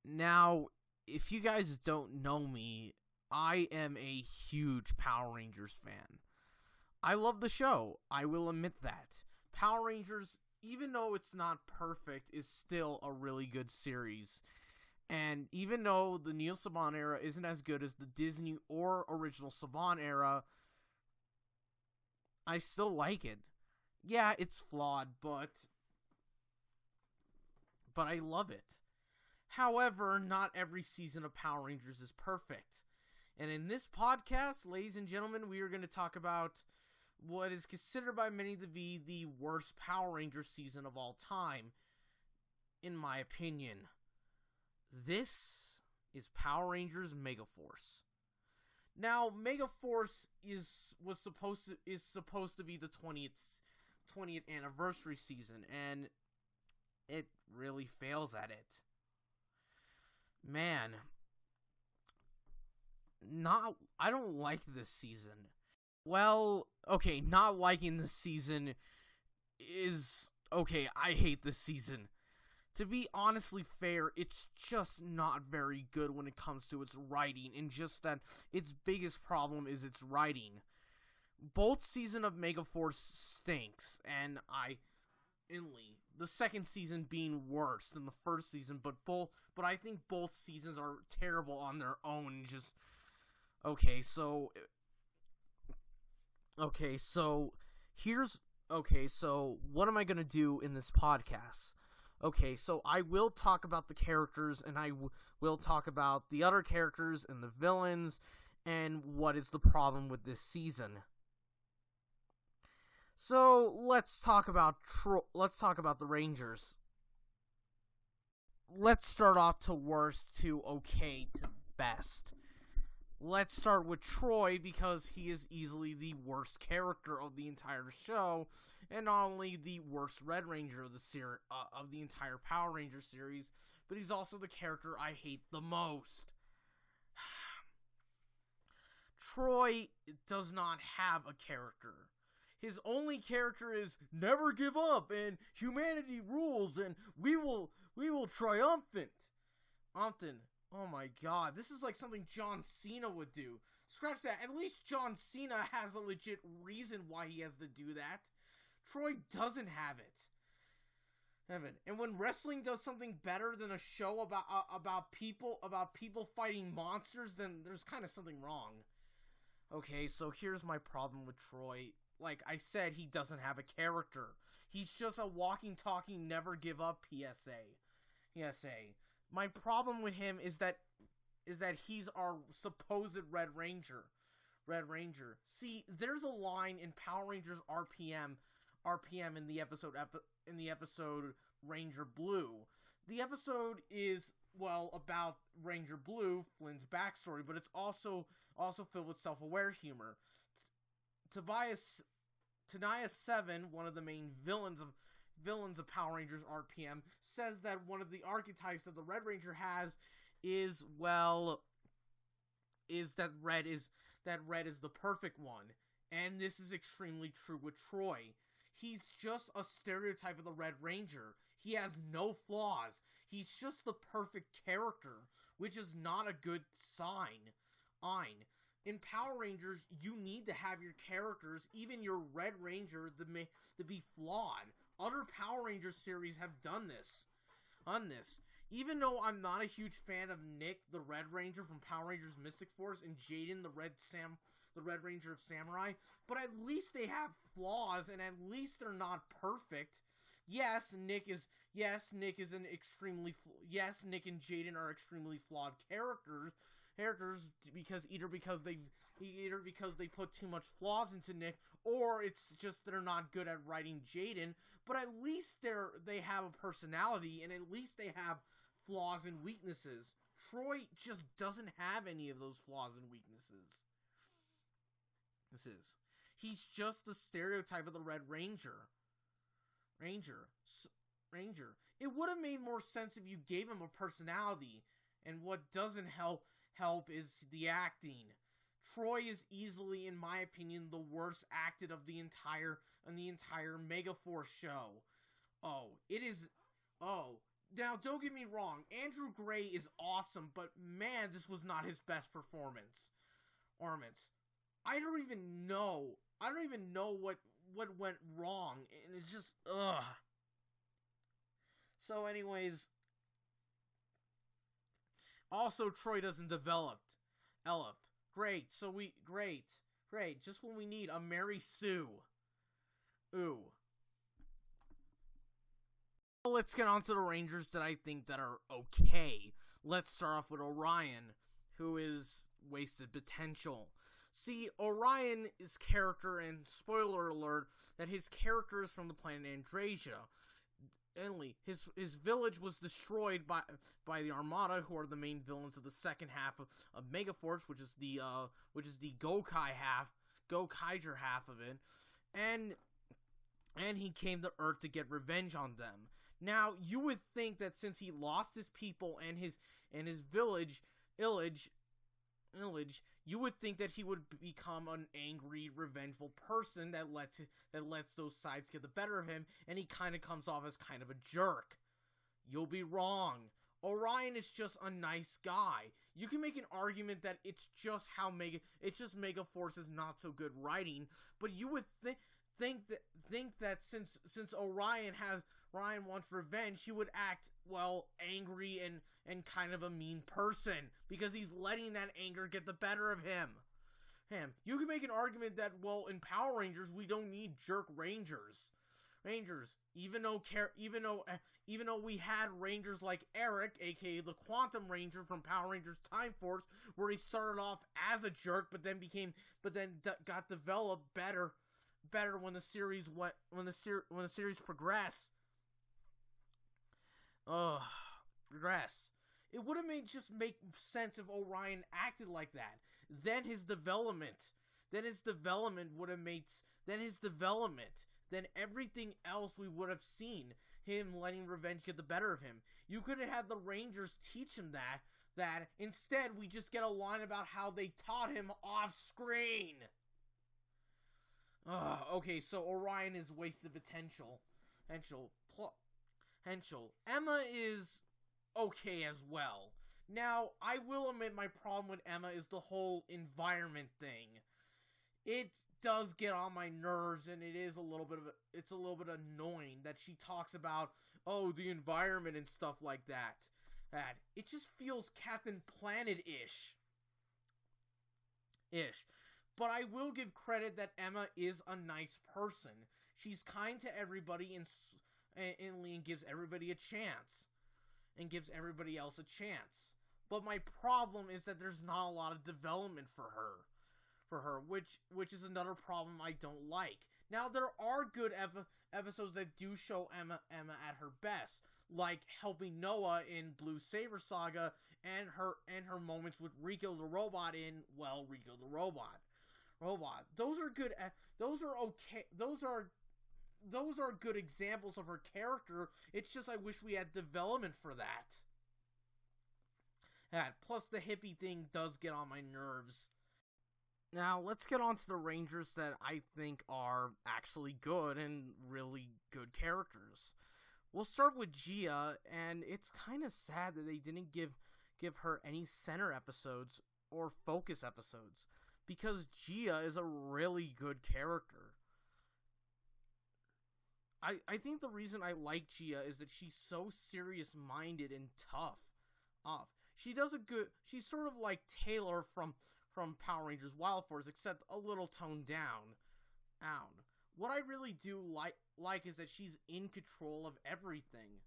Now, if you guys don't know me, I am a huge Power Rangers fan. I love the show. I will admit that. Power Rangers, even though it's not perfect, is still a really good series. And even though the Neil Saban era isn't as good as the Disney or original Saban era, I still like it. Yeah, it's flawed, but I love it. However, not every season of Power Rangers is perfect. And in this podcast, ladies and gentlemen, we are going to talk about what is considered by many to be the worst Power Rangers season of all time, in my opinion. This is Power Rangers Megaforce. Now, Megaforce is supposed to be the 20th anniversary season, and it really fails at it. Man, I don't like this season. Well, okay, not liking this season is okay. I hate this season. To be honestly fair, it's just not very good when it comes to its writing, and just that its biggest problem is its writing. Both season of Megaforce stinks, and the second season being worse than the first season, but I think both seasons are terrible on their own. Just so what am I gonna do in this podcast? Okay, so I will talk about the characters, and I will talk about the other characters and the villains, and what is the problem with this season. So let's talk about the Rangers. Let's start off to worst to okay to best. Let's start with Troy, because he is easily the worst character of the entire show, and not only the worst Red Ranger of the entire Power Ranger series, but he's also the character I hate the most. Troy does not have a character. His only character is never give up, and humanity rules, and we will triumphant. Oh my god, this is like something John Cena would do. Scratch that. At least John Cena has a legit reason why he has to do that. Troy doesn't have it. And when wrestling does something better than a show about people fighting monsters, then there's kind of something wrong. Okay, so here's my problem with Troy. Like I said, he doesn't have a character. He's just a walking, talking, never give up PSA. My problem with him is that he's our supposed Red Ranger. See, there's a line in Power Rangers RPM in the episode Ranger Blue. The episode is about Ranger Blue, Flynn's backstory, but it's also filled with self-aware humor. Tanaya 7, one of the main villains of Power Rangers RPM, says that one of the archetypes that the Red Ranger has is that red is the perfect one. And this is extremely true with Troy. He's just a stereotype of the Red Ranger. He has no flaws. He's just the perfect character, which is not a good sign. In Power Rangers, you need to have your characters, even your Red Ranger, to be flawed. Other Power Rangers series have done this. Even though I'm not a huge fan of Nick, the Red Ranger from Power Rangers Mystic Force, and Jaden, the Red Ranger of Samurai, but at least they have flaws, and at least they're not perfect. Yes, Nick and Jaden are extremely flawed characters because they put too much flaws into Nick, or it's just they're not good at writing Jaden, but at least they have a personality, and at least they have flaws and weaknesses. Troy just doesn't have any of those flaws and weaknesses. He's just the stereotype of the Red Ranger. It would have made more sense if you gave him a personality, and what doesn't help is the acting. Troy is easily, in my opinion, the worst acted of the entire Megaforce show. Now, don't get me wrong, Andrew Gray is awesome, but man, this was not his best performance. I don't even know what went wrong, and it's just, ugh. So anyways, also Troy doesn't develop. Great, just when we need a Mary Sue. Ooh. Let's get on to the Rangers that I think that are okay. Let's start off with Orion, who is wasted potential. See, Orion's character, and spoiler alert, that his character is from the planet Andrasia. His village was destroyed by the Armada, who are the main villains of the second half of Megaforce, which is the Gokaiger half of it, and he came to Earth to get revenge on them. Now, you would think that since he lost his people and his village, you would think that he would become an angry, revengeful person that lets those sides get the better of him, and he kind of comes off as kind of a jerk. You'll be wrong. Orion is just a nice guy. You can make an argument that it's just Megaforce is not so good writing, but you would think that since Orion wants revenge, he would act, well, angry and kind of a mean person, because he's letting that anger get the better of him. You can make an argument that, well, in Power Rangers, we don't need jerk Rangers, even though we had Rangers like Eric, aka the Quantum Ranger from Power Rangers Time Force, where he started off as a jerk, but then got developed better when the series progressed. It would have make sense if Orion acted like that. Then everything else we would have seen him letting revenge get the better of him. You could have had the Rangers teach him that instead we just get a line about how they taught him off screen. Okay, so Orion is wasted potential. Emma is okay as well. Now, I will admit my problem with Emma is the whole environment thing. It does get on my nerves, and it's a little bit annoying that she talks about, the environment and stuff like that. It just feels Captain Planet-ish. But I will give credit that Emma is a nice person. She's kind to everybody and gives everybody a chance. And gives everybody else a chance. But my problem is that there's not a lot of development for her, which is another problem I don't like. Now, there are good episodes that do show Emma at her best, like helping Noah in Blue Saber Saga, and her moments with Rico the Robot in, well, Rico the Robot. Those are good. Those are okay. Those are good examples of her character. It's just I wish we had development for that. Plus the hippie thing does get on my nerves. Now, let's get on to the Rangers that I think are actually good and really good characters. We'll start with Gia, and it's kind of sad that they didn't give her any center episodes or focus episodes, because Gia is a really good character. I think the reason I like Gia is that she's so serious-minded and tough. She's sort of like Taylor from Power Rangers Wild Force, except a little toned down. What I really do like is that she's in control of everything.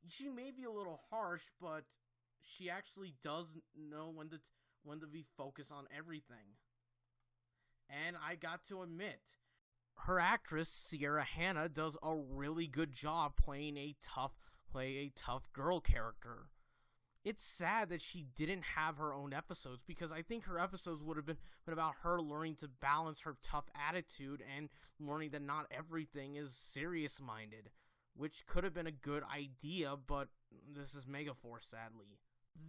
She may be a little harsh, but she actually does know when to be focused on everything. And I got to admit, her actress, Sierra Hanna, does a really good job playing a tough girl character. It's sad that she didn't have her own episodes, because I think her episodes would have been about her learning to balance her tough attitude and learning that not everything is serious-minded, which could have been a good idea, but this is Megaforce, sadly.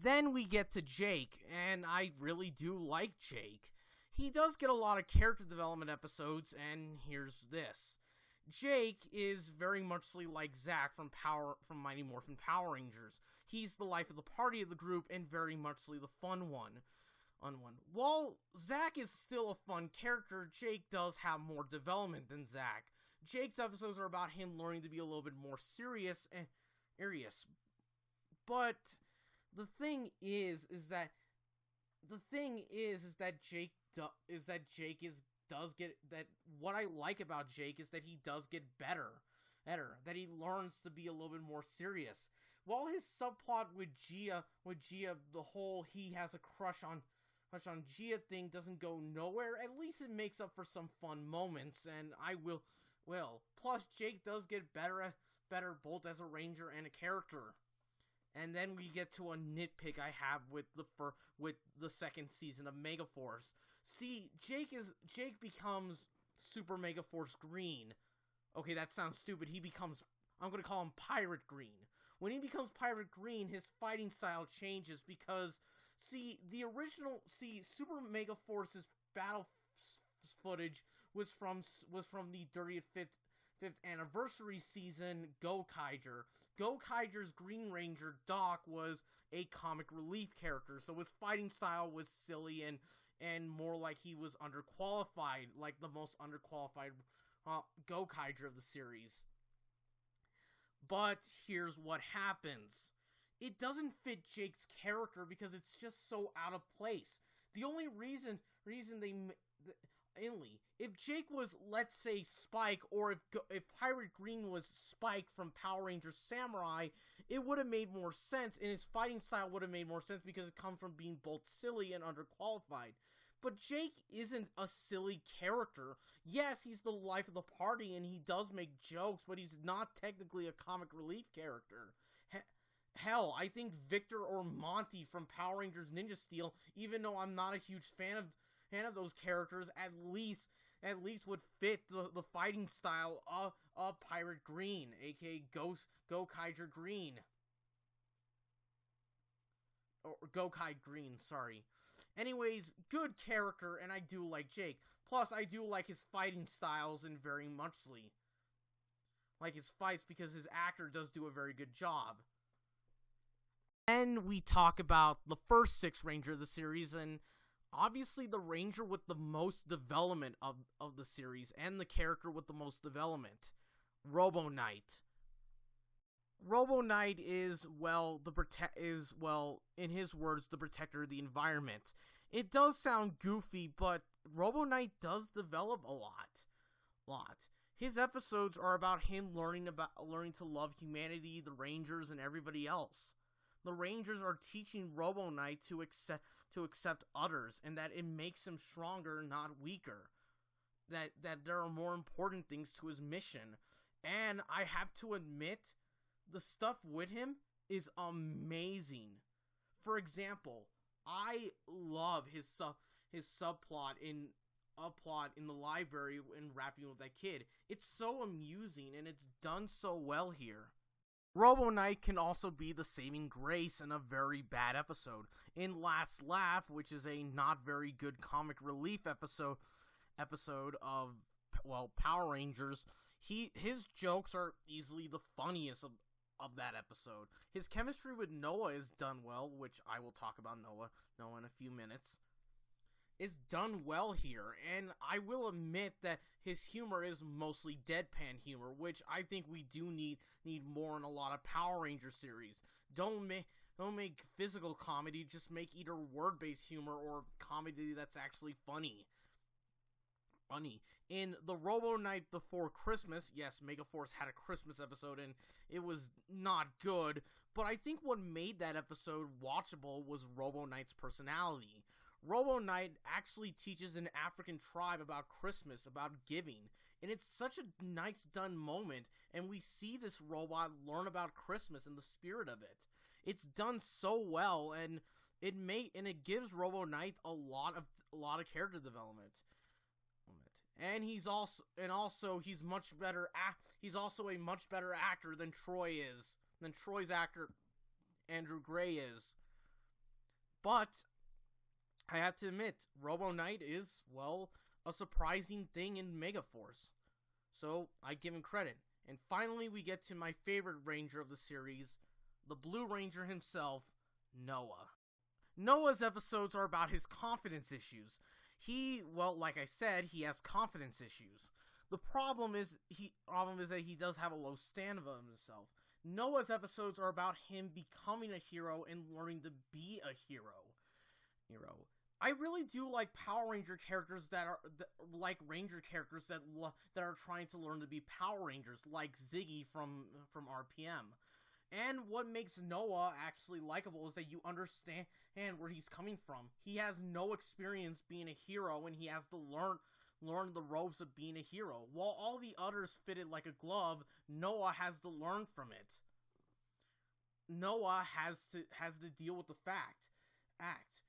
Then we get to Jake, and I really do like Jake. He does get a lot of character development episodes, and here's this. Jake is very much like Zack from Mighty Morphin Power Rangers. He's the life of the party of the group and very much the fun one. While Zack is still a fun character, Jake does have more development than Zack. Jake's episodes are about him learning to be a little bit more serious and serious. But the thing is that what I like about Jake is that he does get better, that he learns to be a little bit more serious. While his subplot with Gia, the whole he has a crush on Gia thing doesn't go nowhere, at least it makes up for some fun moments, and I will. Plus, Jake does get better both as a ranger and a character. And then we get to a nitpick I have with the second season of Megaforce. See, Jake becomes Super Megaforce Green. Okay, that sounds stupid. I'm gonna call him Pirate Green. When he becomes Pirate Green, his fighting style changes because, Super Megaforce's battle footage was from the 35th anniversary season Gokaiger. Gokaiger's Green Ranger Doc was a comic relief character, so his fighting style was silly and more like he was underqualified, like the most underqualified Gokaiger of the series. But here's what happens. It doesn't fit Jake's character because it's just so out of place. The only reason if Jake was, let's say, Spike, or if Pirate Green was Spike from Power Rangers Samurai, it would have made more sense, and his fighting style would have made more sense because it comes from being both silly and underqualified. But Jake isn't a silly character. Yes, he's the life of the party, and he does make jokes, but he's not technically a comic relief character. Hell, I think Victor or Monty from Power Rangers Ninja Steel, even though I'm not a huge fan of those characters, at least would fit the fighting style of Pirate Green, aka Gokaiger Green. Or Gokai Green, sorry. Anyways, good character, and I do like Jake. Plus, I do like his fighting styles and very muchly like his fights because his actor does do a very good job. And we talk about the first Sixth Ranger of the series, and obviously the Ranger with the most development of the series, and the character with the most development, Robo Knight. Robo Knight is, in his words, the protector of the environment. It does sound goofy, but Robo Knight does develop a lot. His episodes are about him learning to love humanity, the Rangers, and everybody else. The Rangers are teaching Robo Knight to accept others, and that it makes him stronger, not weaker. That there are more important things to his mission. And I have to admit, the stuff with him is amazing. For example, I love his subplot in the library and rapping with that kid. It's so amusing, and it's done so well here. Robo Knight can also be the saving grace in a very bad episode. In Last Laugh, which is a not very good comic relief episode of, Power Rangers, his jokes are easily the funniest of that episode. His chemistry with Noah is done well, which I will talk about Noah in a few minutes. Is done well here, and I will admit that his humor is mostly deadpan humor, which I think we do need more in a lot of Power Ranger series. Don't make physical comedy, just make either word-based humor or comedy that's actually funny. In the Robo Knight Before Christmas, yes, Megaforce had a Christmas episode, and it was not good, but I think what made that episode watchable was Robo Knight's personality. Robo Knight actually teaches an African tribe about Christmas, about giving, and it's such a nice done moment, and we see this robot learn about Christmas and the spirit of it. It's done so well, and it gives Robo Knight a lot of character development. And he's also much better. He's also a much better actor than Troy's actor Andrew Gray is. But I have to admit, Robo Knight is, a surprising thing in Megaforce. So I give him credit. And finally we get to my favorite ranger of the series, the Blue Ranger himself, Noah. Noah's episodes are about his confidence issues. Like I said, he has confidence issues. The problem is that he does have a low standard of himself. Noah's episodes are about him becoming a hero and learning to be a hero. I really do like Power Ranger characters that are like Ranger characters that are trying to learn to be Power Rangers, like Ziggy from RPM. And what makes Noah actually likable is that you understand where he's coming from. He has no experience being a hero, and he has to learn the ropes of being a hero. While all the others fit it like a glove, Noah has to learn from it. Noah has to deal with the act.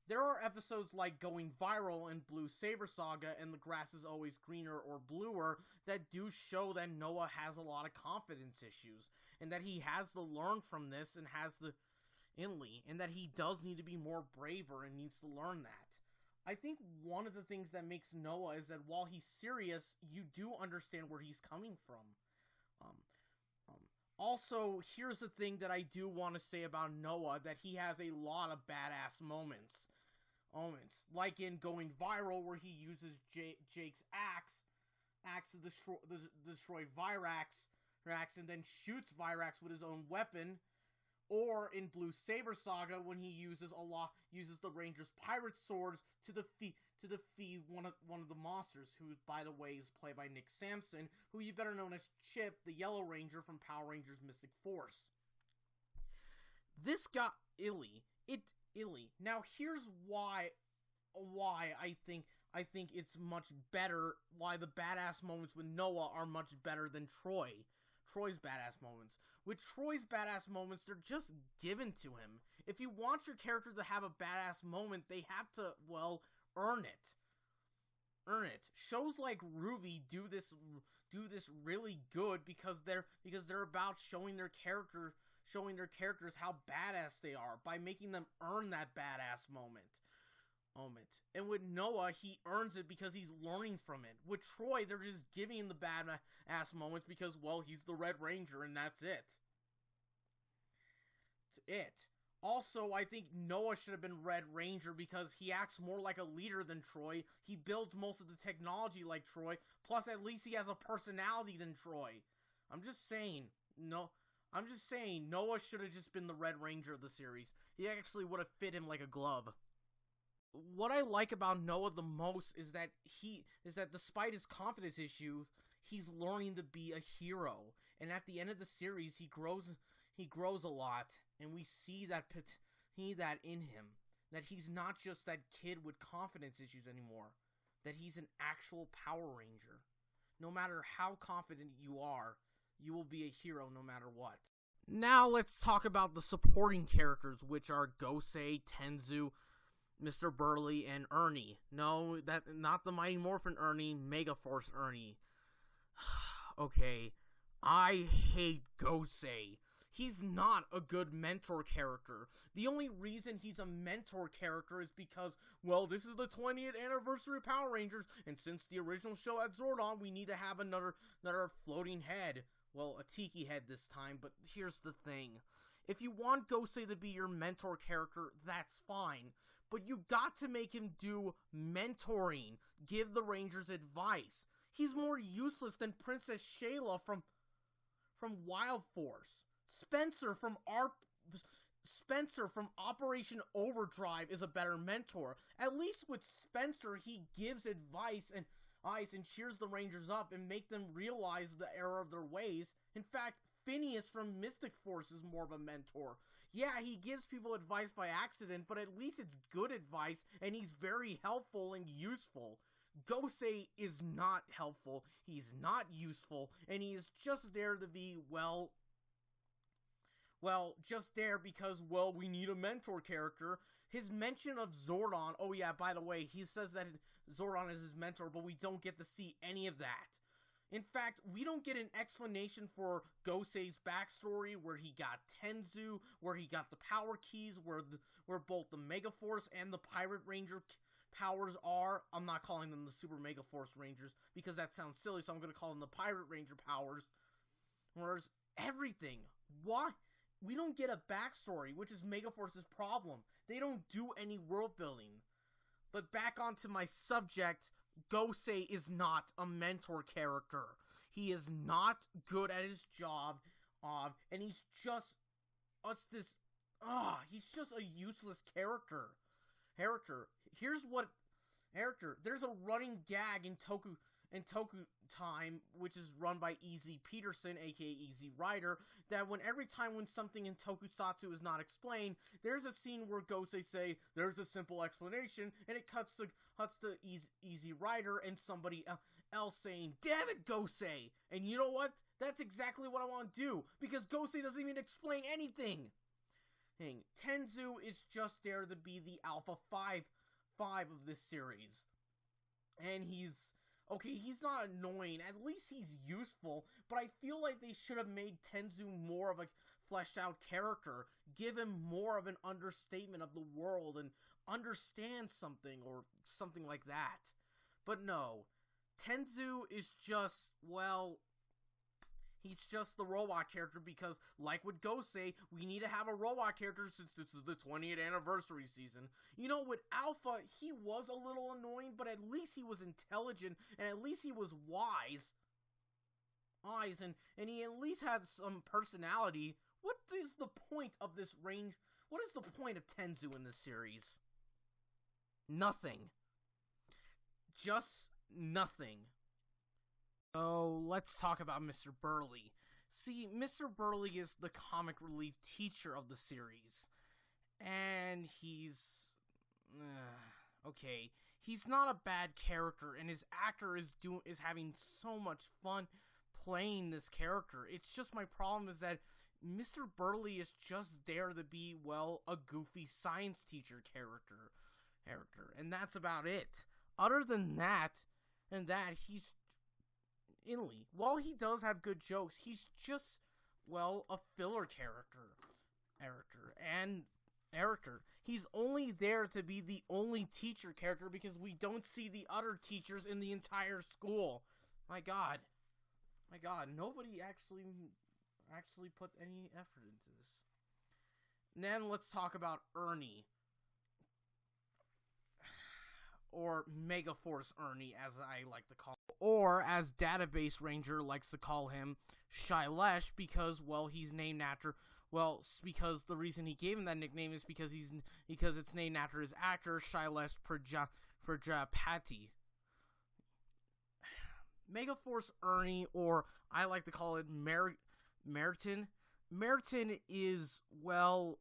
There are episodes like Going Viral and Blue Saber Saga and The Grass is Always Greener or Bluer that do show that Noah has a lot of confidence issues, and that he has to learn from this and that he does need to be more braver and needs to learn that. I think one of the things that makes Noah is that while he's serious, you do understand where he's coming from. Also, here's the thing that I do want to say about Noah, that he has a lot of badass moments. Like in Going Viral, where he uses Jake's axe to destroy Virax, and then shoots Virax with his own weapon. Or in Blue Saber Saga, when he uses the Ranger's pirate swords to defeat one of the monsters, who, by the way, is played by Nick Sampson, who you better know as Chip, the Yellow Ranger from Power Rangers Mystic Force. This got illy. Now here's why I think it's much better, why the badass moments with Noah are much better than Troy's badass moments. With Troy's badass moments, they're just given to him. If you want your character to have a badass moment, they have to, earn it. Shows like Ruby do this really good because they're about showing their characters how badass they are by making them earn that badass moment. And with Noah, he earns it because he's learning from it. With Troy, they're just giving him the badass moments because, he's the Red Ranger and that's it. Also, I think Noah should have been Red Ranger because he acts more like a leader than Troy. He builds most of the technology like Troy. Plus, at least he has a personality than Troy. I'm just saying, Noah should have just been the Red Ranger of the series. He actually would have fit him like a glove. What I like about Noah the most is that despite his confidence issues, he's learning to be a hero. And at the end of the series, he grows a lot, and we see that in him. That he's not just that kid with confidence issues anymore. That he's an actual Power Ranger. No matter how confident you are, you will be a hero no matter what. Now let's talk about the supporting characters, which are Gosei, Tenzu, Mr. Burley, and Ernie. No, not the Mighty Morphin Ernie, Megaforce Ernie. Okay, I hate Gosei. He's not a good mentor character. The only reason he's a mentor character is because, this is the 20th anniversary of Power Rangers, and since the original show had Zordon, we need to have another floating head. A tiki head this time, but here's the thing. If you want Gosei to be your mentor character, that's fine. But you got to make him do mentoring, give the Rangers advice. He's more useless than Princess Shayla from Wild Force. Spencer from Operation Overdrive is a better mentor. At least with Spencer, he gives advice and cheers the Rangers up and make them realize the error of their ways. In fact, Phineas from Mystic Force is more of a mentor. Yeah, he gives people advice by accident, but at least it's good advice, and he's very helpful and useful. Gosei is not helpful, he's not useful, and he is just there to be, just there because, we need a mentor character. His mention of Zordon, oh yeah, by the way, he says that Zordon is his mentor, but we don't get to see any of that. In fact, we don't get an explanation for Gosei's backstory, where he got Tenzu, where he got the power keys, where both the Megaforce and the Pirate Ranger powers are, I'm not calling them the Super Megaforce Rangers because that sounds silly, so I'm going to call them the Pirate Ranger powers. Whereas everything, why? We don't get a backstory, which is Megaforce's problem. They don't do any world building. But back onto my subject, Gosei is not a mentor character. He is not good at his job, and he's just he's just a useless character. There's a running gag in Toku Time, which is run by Easy Peterson, aka Easy Rider, that every time when something in Tokusatsu is not explained, there's a scene where Gosei say, there's a simple explanation, and it cuts to Easy Rider and somebody else saying, damn it, Gosei! And you know what? That's exactly what I want to do, because Gosei doesn't even explain anything! Tenzu is just there to be the Alpha 5 of this series. And he's not annoying. At least he's useful. But I feel like they should have made Tenzu more of a fleshed out character. Give him more of an understatement of the world and understand something or something like that. But no. Tenzu is just, well, he's just the robot character because, like with Gosei, we need to have a robot character since this is the 20th anniversary season. You know, with Alpha, he was a little annoying, but at least he was intelligent, and at least he was wise. And he at least had some personality. What is the point of this range? What is the point of Tenzu in this series? Nothing. Just nothing. So, let's talk about Mr. Burley. See, Mr. Burley is the comic relief teacher of the series. And he's... okay. He's not a bad character, and his actor is having so much fun playing this character. It's just my problem is that Mr. Burley is just there to be, well, a goofy science teacher character. And that's about it. Other than that, he's... while he does have good jokes, he's just, well, a filler character. He's only there to be the only teacher character because we don't see the other teachers in the entire school. My God, nobody actually put any effort into this. And then let's talk about Ernie. Or Megaforce Ernie, as I like to call him. Or, as Database Ranger likes to call him, Shailesh, because, well, he's named after... Well, because the reason he gave him that nickname is because it's named after his actor, Shailesh Prajapati. Megaforce Ernie, or I like to call it Meriton. Meriton is, well,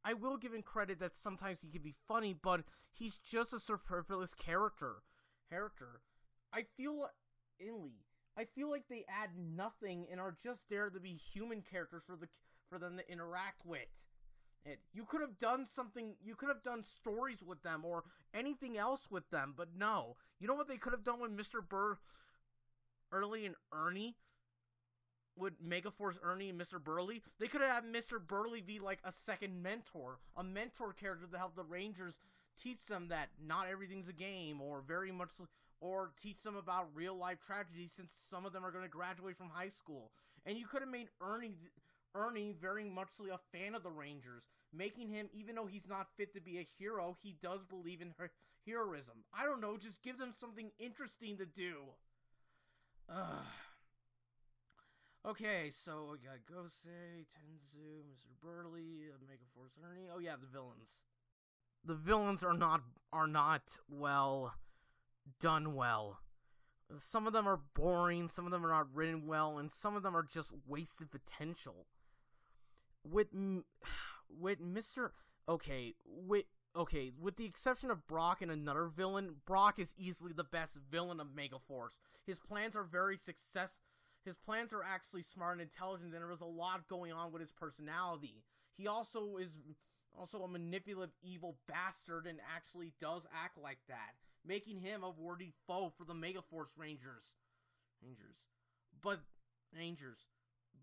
I will give him credit that sometimes he can be funny, but he's just a superfluous character. I feel like they add nothing and are just there to be human characters for them to interact with. You could have done something. You could have done stories with them or anything else with them, but no. You know what they could have done with Mr. Burley and Ernie? With Megaforce Ernie and Mr. Burley? They could have had Mr. Burley be like a second mentor. A mentor character to help the Rangers teach them that not everything's a game, or teach them about real life tragedies since some of them are going to graduate from high school. And you could have made Ernie very much a fan of the Rangers, making him, even though he's not fit to be a hero, he does believe in heroism. I don't know, just give them something interesting to do. Okay, so we got Gosei, Tenzu, Mr. Burley, Megaforce Ernie. Oh yeah, the villains. The villains are not well done well. Some of them are boring, some of them are not written well, and some of them are just wasted potential. With the exception of Brock and another villain, Brock is easily the best villain of Megaforce. His plans are His plans are actually smart and intelligent, and there is a lot going on with his personality. He also is a manipulative, evil bastard, and actually does act like that, making him a worthy foe for the Megaforce Rangers. But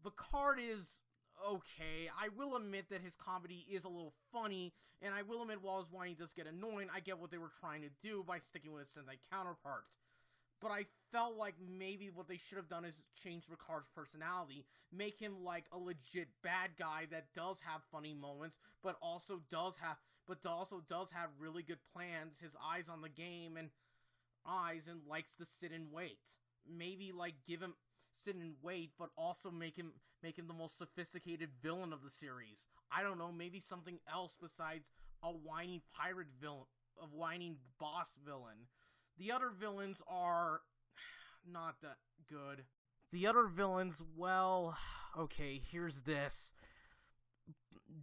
Picard is okay. I will admit that his comedy is a little funny, and I will admit while his whining does get annoying, I get what they were trying to do by sticking with his Sentai counterpart. But I felt like maybe what they should have done is change Ricard's personality, make him like a legit bad guy that does have funny moments, but also does have really good plans, his eyes on the game and likes to sit and wait. Maybe like give him sit and wait, but also make him the most sophisticated villain of the series. I don't know, maybe something else besides a whiny pirate villain, a whining boss villain. The other villains are not that good. The other villains, well, okay, here's this.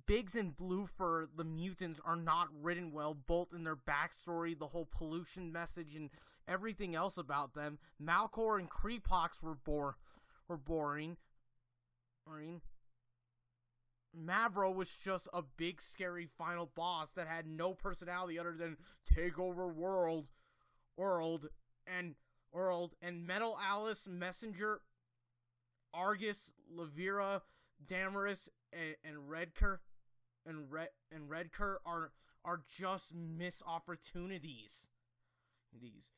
Biggs and Bluefur, the mutants, are not written well, both in their backstory, the whole pollution message, and everything else about them. Malcor and Creepox were boring. Mavro was just a big, scary final boss that had no personality other than take over world, and Metal Alice, Messenger, Argus, Levira, Damaris, and Redker are just missed opportunities.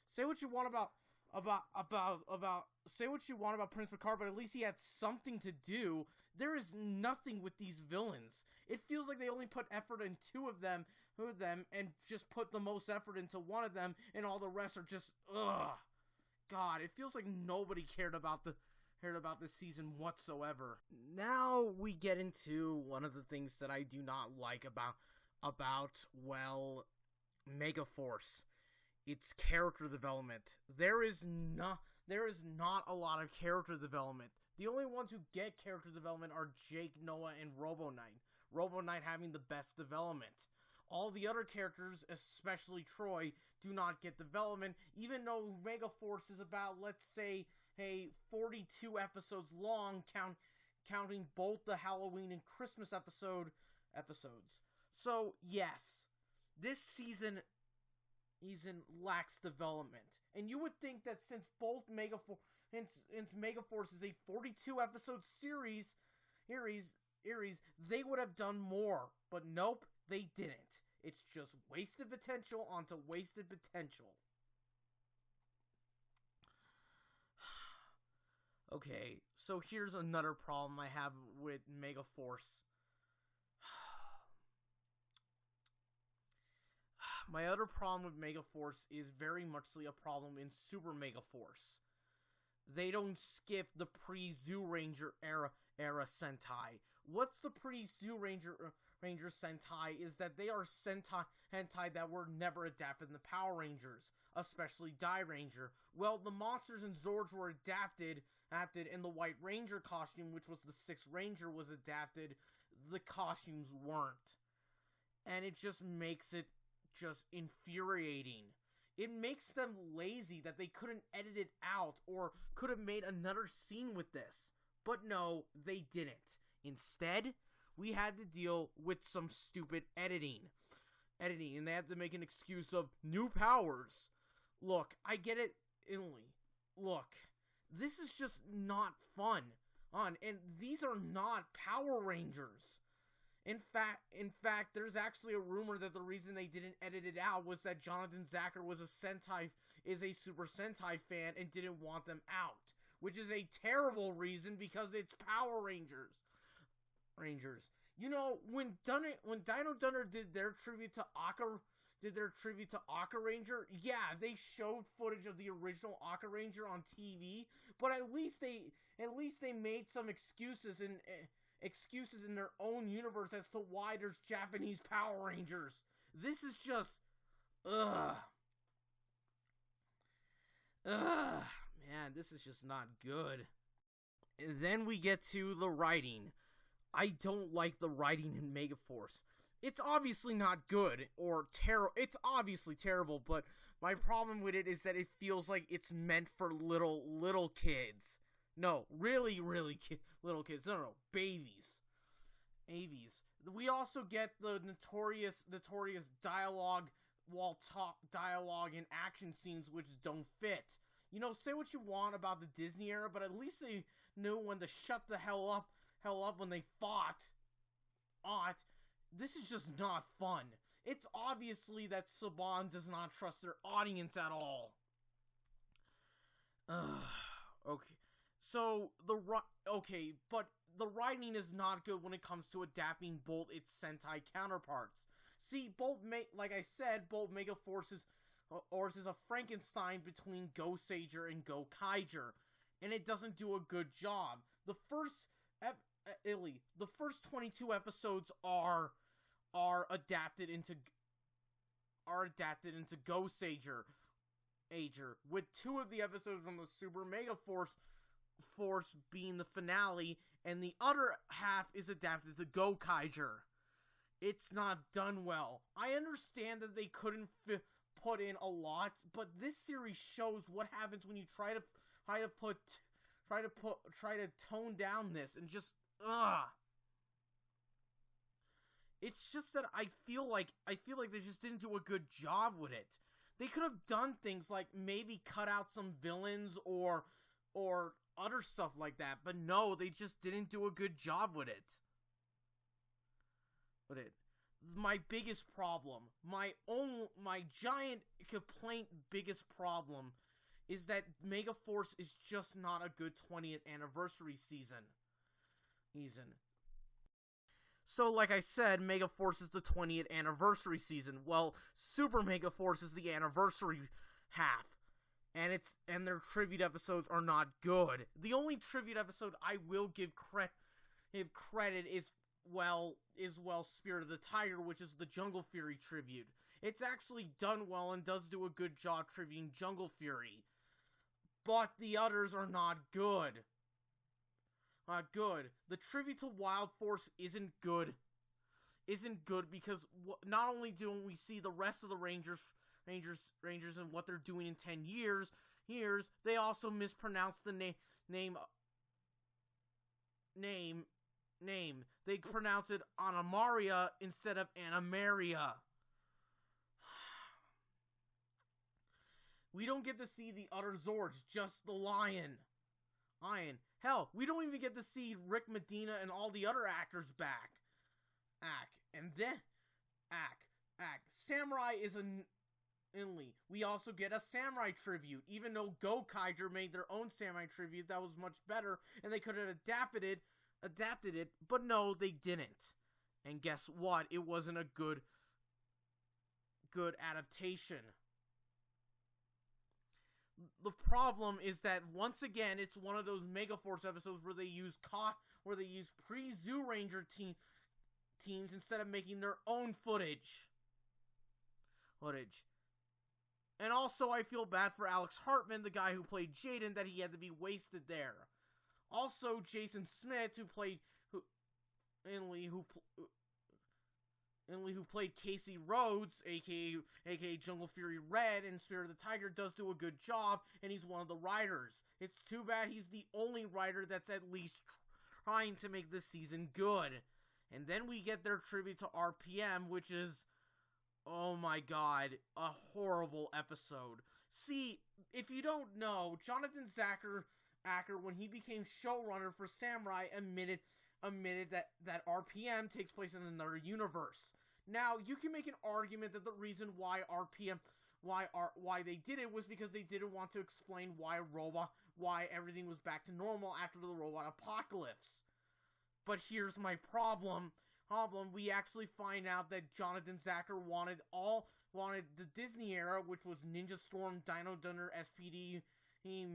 Say what you want about Prince Picard, but at least he had something to do. There is nothing with these villains. It feels like they only put effort in two of them, and just put the most effort into one of them, and all the rest are just God, it feels like nobody cared about this season whatsoever. Now we get into one of the things that I do not like about Megaforce. It's character development. There is not a lot of character development. The only ones who get character development are Jake, Noah, and Robo Knight. Robo Knight having the best development. All the other characters, especially Troy, do not get development, even though Megaforce is about, let's say, 42 episodes long, counting both the Halloween and Christmas episodes. So, yes, this season lacks development. And you would think that since Megaforce is a 42 episode series, they would have done more. But nope, they didn't. It's just wasted potential onto wasted potential. Okay, so here's another problem I have with Megaforce. My other problem with Megaforce is very much a problem in Super Megaforce. They don't skip the PreZyuranger era Sentai. What's the PreZyuranger Sentai is that they are Sentai that were never adapted in the Power Rangers, especially Die Ranger. Well, the monsters and Zords were adapted, and the White Ranger costume, which was the Sixth Ranger, was adapted. The costumes weren't. And it just makes it just infuriating. It makes them lazy that they couldn't edit it out or could have made another scene with this. But no, they didn't. Instead, we had to deal with some stupid editing, and they had to make an excuse of new powers. Look, I get it, Italy. Look, this is just not fun. And these are not Power Rangers. In fact, there's actually a rumor that the reason they didn't edit it out was that Jonathan Zacher was a Super Sentai fan and didn't want them out, which is a terrible reason because it's Power Rangers. You know, when Dino Dunner did their tribute to Aka Ranger, yeah, they showed footage of the original Aka Ranger on TV, but at least they made some excuses in their own universe as to why there's Japanese Power Rangers. This is just man, this is just not good. And then we get to the writing. I don't like the writing in Megaforce. It's obviously not good or terrible. It's obviously terrible, but my problem with it is that it feels like it's meant for little kids. No, really little kids. No, babies. We also get the notorious dialogue, dialogue and action scenes which don't fit. You know, say what you want about the Disney era, but at least they knew when to shut the hell hell up when they fought. This is just not fun. It's obviously that Saban does not trust their audience at all. Okay. So, but the writing is not good when it comes to adapting both its Sentai counterparts. See, like I said, both Megaforce is a Frankenstein between Go Sager and Go Kaiger, and it doesn't do a good job. The first 22 episodes are adapted into Go Sager, with 2 of the episodes from the Super Megaforce being the finale, and the other half is adapted to Go Kaiger. It's not done well. I understand that they couldn't put in a lot, but this series shows what happens when you try to tone down this and just It's just that I feel like they just didn't do a good job with it. They could have done things like maybe cut out some villains or other stuff like that, but no, they just didn't do a good job with it. My biggest problem, my giant complaint biggest problem is that Megaforce is just not a good 20th anniversary season. So, like I said, Megaforce is the 20th anniversary season. Well, Super Megaforce is the anniversary half. And their tribute episodes are not good. The only tribute episode I will give credit is Spirit of the Tiger, which is the Jungle Fury tribute. It's actually done well and does do a good job tributing Jungle Fury. But the others are not good. The tribute to Wild Force isn't good because not only do we see the rest of the Rangers and what they're doing in 10 years, they also mispronounce the name. They pronounce it Anamaria instead of Animaria. We don't get to see the other Zords, just the Lion. Hell, we don't even get to see Rick Medina and all the other actors back. Samurai is we also get a Samurai tribute, even though Go Kaiger made their own Samurai tribute that was much better, and they could have adapted it, but no, they didn't. And guess what? It wasn't a good adaptation. The problem is that once again, it's one of those Megaforce episodes where they use PreZyuranger teams instead of making their own footage. And also, I feel bad for Alex Hartman, the guy who played Jaden, that he had to be wasted there. Also, Jason Smith, who played Casey Rhodes, aka Jungle Fury Red and Spirit of the Tiger, does do a good job, and he's one of the writers. It's too bad he's the only writer that's at least trying to make this season good. And then we get their tribute to RPM, which is, oh my god, a horrible episode. See, if you don't know, Jonathan Zacher, when he became showrunner for Samurai, admitted that RPM takes place in another universe. Now, you can make an argument that the reason why why they did it was because they didn't want to explain why everything was back to normal after the robot apocalypse. But here's my problem. We actually find out that Jonathan Zacher wanted the Disney era, which was Ninja Storm, Dino Thunder, SPD,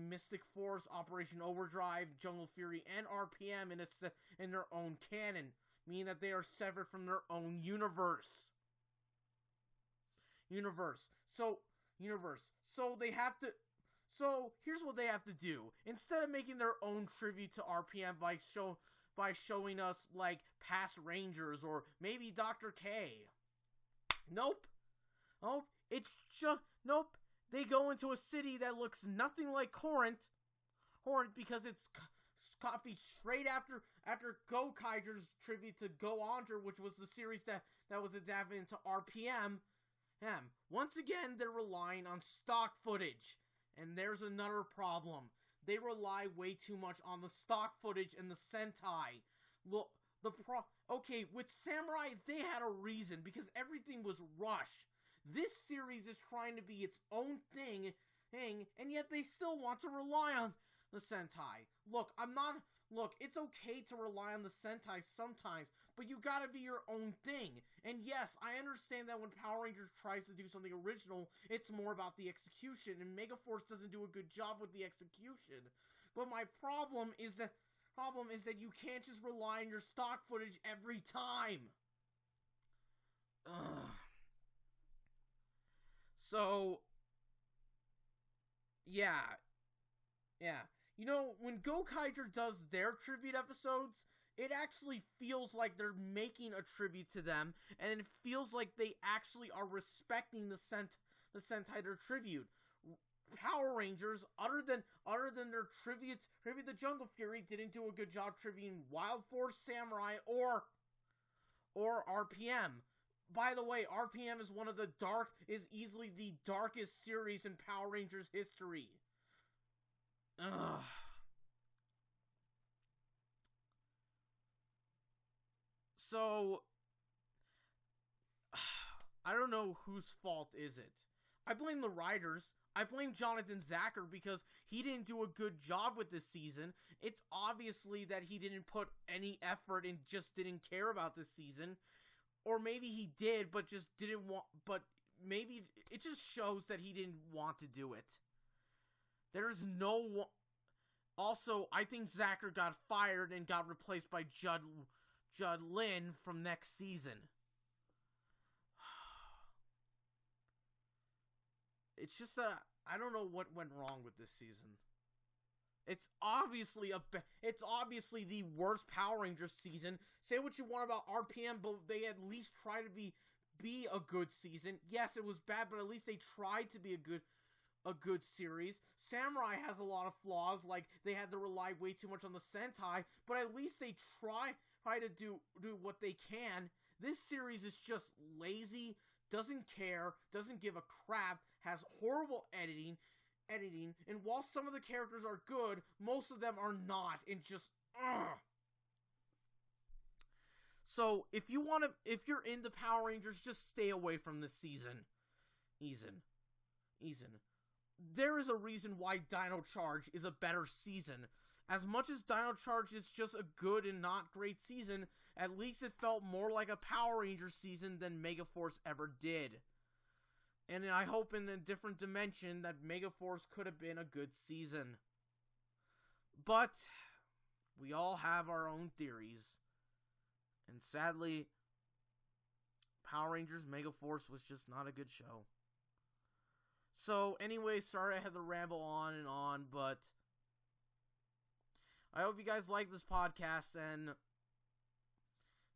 Mystic Force, Operation Overdrive, Jungle Fury, and RPM in their own canon, meaning that they are severed from their own universe. So they have to. So here's what they have to do: instead of making their own tribute to RPM by showing us like past Rangers or maybe Dr. K. Nope. They go into a city that looks nothing like Corinth because it's copied straight after Go Kaiger's tribute to Go Under, which was the series that was adapted into RPM. Once again, they're relying on stock footage, and there's another problem. They rely way too much on the stock footage in the Sentai. look, okay, with Samurai, they had a reason, because everything was rushed. This series is trying to be its own thing, and yet they still want to rely on the Sentai. Look, it's okay to rely on the Sentai sometimes, but you gotta be your own thing. And yes, I understand that when Power Rangers tries to do something original, it's more about the execution, and Megaforce doesn't do a good job with the execution. But my problem is that you can't just rely on your stock footage every time. Ugh. So, yeah. You know, when Gokaiger does their tribute episodes, it actually feels like they're making a tribute to them, and it feels like they actually are respecting the Sentai their tribute. Power Rangers, other than their tribute to Jungle Fury, didn't do a good job tributing Wild Force, Samurai, or RPM. By the way, RPM is easily the darkest series in Power Rangers history. Ugh. So, I don't know whose fault is it. I blame the writers. I blame Jonathan Zacher because he didn't do a good job with this season. It's obviously that he didn't put any effort and just didn't care about this season. Or maybe he did, but just didn't want, but maybe it just shows that he didn't want to do it. There's no, also, I think Zacher got fired and got replaced by Judd Lin from next season. It's just I don't know what went wrong with this season. It's obviously the worst Power Rangers season. Say what you want about RPM, but they at least try to be a good season. Yes, it was bad, but at least they tried to be a good series. Samurai has a lot of flaws, like they had to rely way too much on the Sentai, but at least they try to do what they can. This series is just lazy, doesn't care, doesn't give a crap, has horrible editing, and while some of the characters are good, most of them are not, and just, ugh. So, if you're into Power Rangers, just stay away from this season. There is a reason why Dino Charge is a better season. As much as Dino Charge is just a good and not great season, at least it felt more like a Power Rangers season than Megaforce ever did. And I hope in a different dimension that Megaforce could have been a good season. But we all have our own theories. And sadly, Power Rangers Megaforce was just not a good show. So anyway, sorry I had to ramble on and on, but I hope you guys like this podcast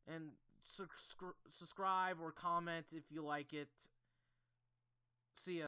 and subscribe or comment if you like it. See ya.